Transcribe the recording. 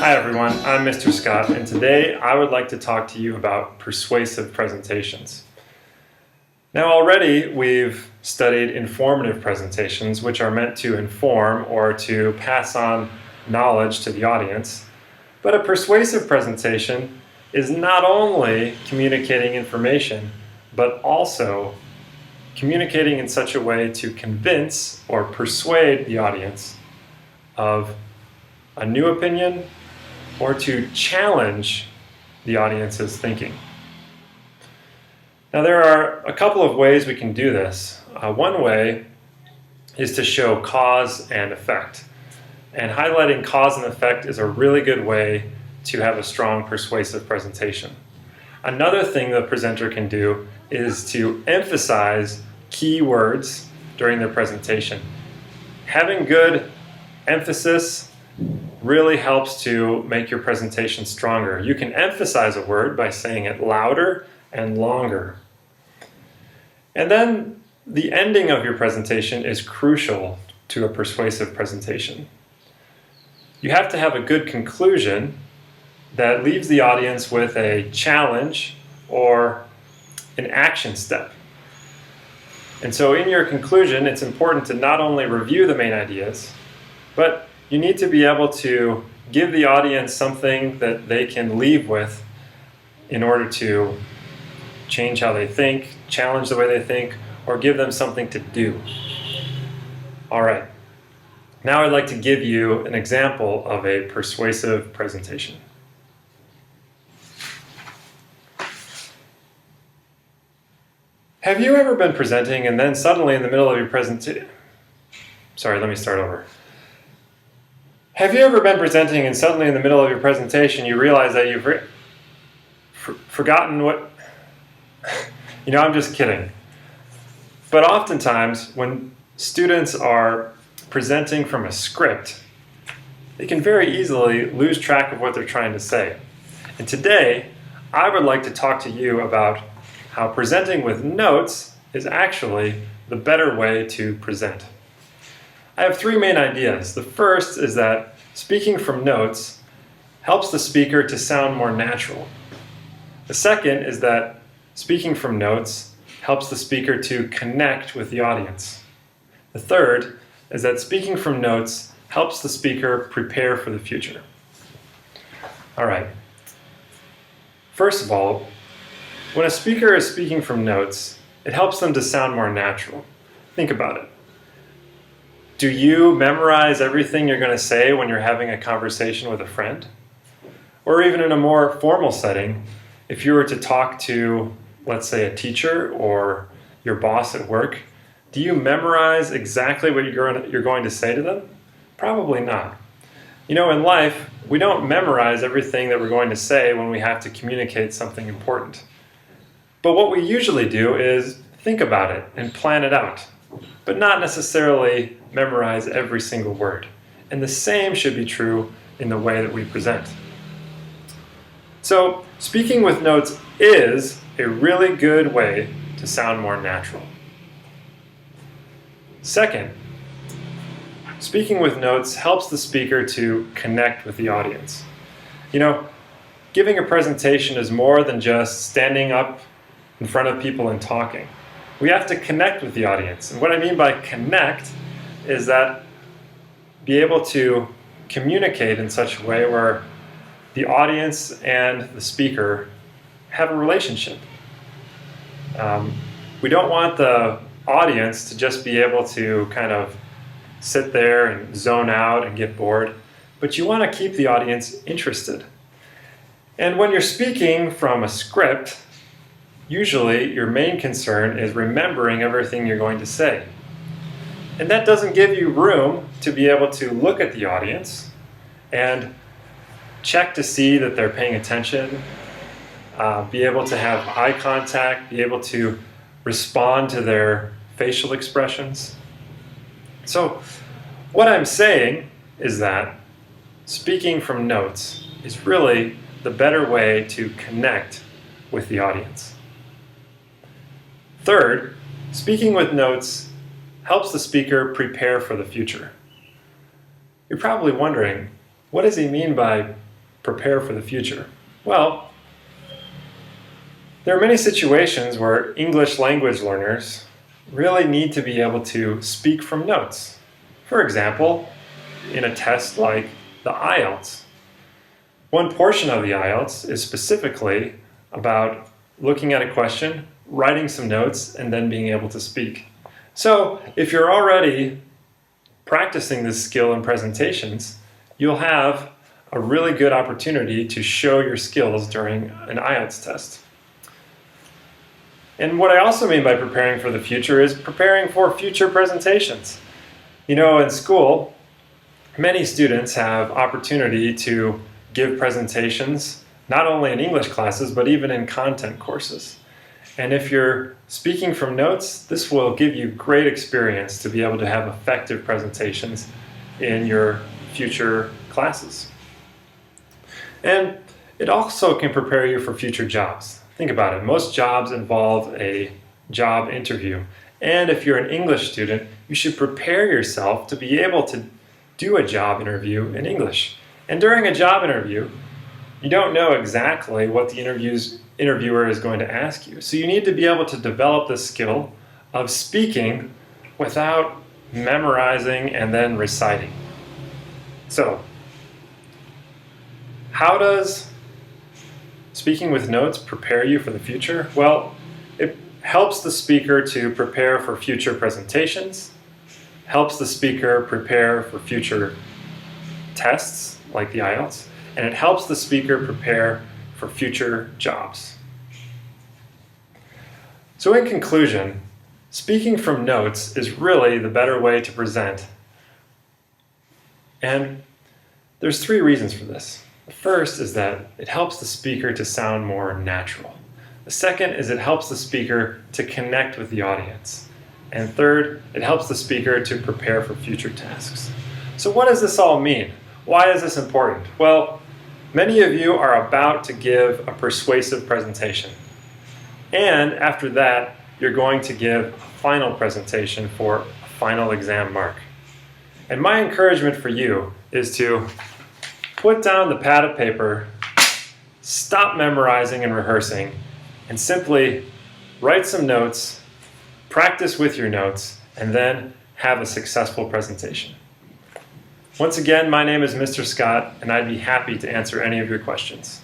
Hi everyone, I'm Mr. Scott, and today I would like to talk to you about persuasive presentations. Now already we've studied informative presentations, which are meant to inform or to pass on knowledge to the audience. But a persuasive presentation is not only communicating information, but also communicating in such a way to convince or persuade the audience of a new opinion or to challenge the audience's thinking. Now there are a couple of ways we can do this. One way is to show cause and effect. And highlighting cause and effect is a really good way to have a strong persuasive presentation. Another thing the presenter can do is to emphasize key words during their presentation. Having good emphasis really helps to make your presentation stronger. You can emphasize a word by saying it louder and longer. And then the ending of your presentation is crucial to a persuasive presentation. You have to have a good conclusion that leaves the audience with a challenge or an action step. And so in your conclusion, it's important to not only review the main ideas, but you need to be able to give the audience something that they can leave with in order to change how they think, challenge the way they think, or give them something to do. All right. Now I'd like to give you an example of a persuasive presentation. Have you ever been presenting and then suddenly in the middle of your presentation... Sorry, let me start over. Have you ever been presenting and suddenly in the middle of your presentation you realize that you've forgotten what... I'm just kidding. But oftentimes when students are presenting from a script, they can very easily lose track of what they're trying to say. And today, I would like to talk to you about how presenting with notes is actually the better way to present. I have three main ideas. The first is that speaking from notes helps the speaker to sound more natural. The second is that speaking from notes helps the speaker to connect with the audience. The third is that speaking from notes helps the speaker prepare for the future. All right. First of all, when a speaker is speaking from notes, it helps them to sound more natural. Think about it. Do you memorize everything you're going to say when you're having a conversation with a friend? Or even in a more formal setting, if you were to talk to, let's say, a teacher or your boss at work, do you memorize exactly what you're going to say to them? Probably not. In life, we don't memorize everything that we're going to say when we have to communicate something important. But what we usually do is think about it and plan it out, but not necessarily memorize every single word. And the same should be true in the way that we present. So, speaking with notes is a really good way to sound more natural. Second, speaking with notes helps the speaker to connect with the audience. Giving a presentation is more than just standing up in front of people and talking. We have to connect with the audience. And what I mean by connect is that be able to communicate in such a way where the audience and the speaker have a relationship. We don't want the audience to just be able to kind of sit there and zone out and get bored, but you want to keep the audience interested. And when you're speaking from a script, usually your main concern is remembering everything you're going to say. And that doesn't give you room to be able to look at the audience and check to see that they're paying attention, be able to have eye contact, be able to respond to their facial expressions. So what I'm saying is that speaking from notes is really the better way to connect with the audience. Third, speaking with notes helps the speaker prepare for the future. You're probably wondering, what does he mean by prepare for the future? Well, there are many situations where English language learners really need to be able to speak from notes. For example, in a test like the IELTS. One portion of the IELTS is specifically about looking at a question, writing some notes, and then being able to speak. So if you're already practicing this skill in presentations, you'll have a really good opportunity to show your skills during an IELTS test. And what I also mean by preparing for the future is preparing for future presentations. You know, in school, many students have opportunity to give presentations, not only in English classes, but even in content courses. And if you're speaking from notes, this will give you great experience to be able to have effective presentations in your future classes. And it also can prepare you for future jobs. Think about it. Most jobs involve a job interview. And if you're an English student, you should prepare yourself to be able to do a job interview in English. And during a job interview, you don't know exactly what the interviewer is going to ask you. So you need to be able to develop the skill of speaking without memorizing and then reciting. So, how does speaking with notes prepare you for the future? Well, it helps the speaker to prepare for future presentations, helps the speaker prepare for future tests like the IELTS, and it helps the speaker prepare for future jobs. So in conclusion, speaking from notes is really the better way to present. And there's 3 reasons for this. The first is that it helps the speaker to sound more natural. The second is it helps the speaker to connect with the audience. And third, it helps the speaker to prepare for future tasks. So what does this all mean? Why is this important? Well, many of you are about to give a persuasive presentation. And after that, you're going to give a final presentation for a final exam mark. And my encouragement for you is to put down the pad of paper, stop memorizing and rehearsing, and simply write some notes, practice with your notes, and then have a successful presentation. Once again, my name is Mr. Scott, and I'd be happy to answer any of your questions.